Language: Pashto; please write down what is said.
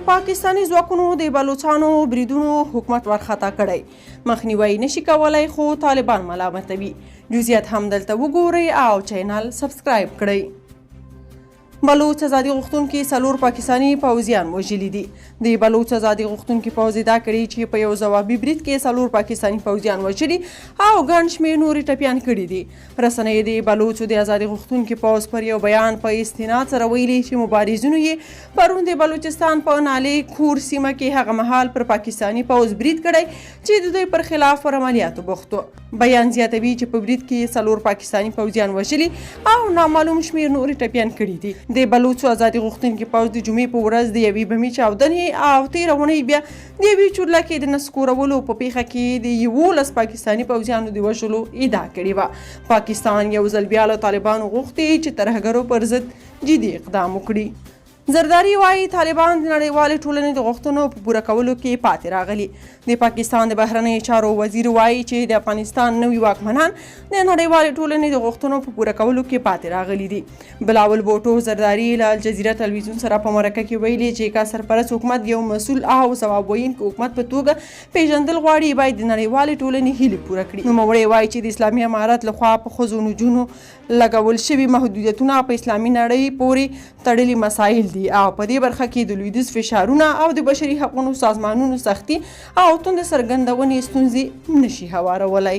پاکستاني ځواکونو د بلوچستانو بریدونو حکومت ورخطا کړی مخنیوی نشي کولای خو طالبان ملامتوي جزئیات هم دلته وګورئ او چینل سبسکرایب کړئ بلوچ ازادي غوښتونکي 4 پاکستاني پوځیان وژلي دي د بلوچ ازادي غوښتونکي پوځ ادعا کړې چې په یو ځوابي برید کې 4 پاکستاني پوځیان وژلي او ګڼ شمېر نورې ټپیان کړي دي رسنۍ د بلوچ د ازادي غوښتونکي پوځ پر یو بیان په استناد سره ویلي چې مبارزینو یې پرون د بلوچستان په نالې کور سیمه کې هغه مهال پر پاکستاني پوځ برید کړی چې د دوی پر خلاف پر عملیاتو بوخت و بیان زیاتوي چې په برید کې 4 پاکستاني پوځیان وژلي او نامعلوم شمېر نورې ټپیان کړي دي د بلوچ ازادي غوښتونکي پوځ د جمعې په ورځ د یوې بمي چاودنې او تېره اونۍ بیا د یوې چورلکې کې د نسکورولو په پیښه کې د 11 پاکستاني پوځیانو د وژلو ادعا کړې وه پاکستان یو ځل بیا له طالبانو غوښتي چې ترهګرو پر ضد جدي اقدام وکړي زرداری وایي طالبان د نړیوالې ټولنې د غوښتنو په پوره کولو کې پاتې راغلي د پاکستان د بهرنیو چارو وزیر وایي چې د افغانستان نوي واکمنان د نړیوالې ټولنې د غوښتنو په پوره کولو کې پاتې راغلي دي بلاول بوټو زرداری له الجزیره تلویزیون سره په مرکه کې ویلي چې که سرپرست حکومت یو مسؤل او ځواب ویونکی حکومت په توګه پیژندل غواړي باید د نړیوالې ټولنې هیلې پوره کړي نوموړی وایي چې د اسلامي امارت لخوا په ښځو نجونو لګول شوي محدودیتونه په اسلامي نړۍ پورې تړلي مسایل دي او په دې برخه کې د لویدیځ فشارونه او د بشري حقوقو سازمانونو سختي او توند څرګندونې ستونزې نشي هوارولی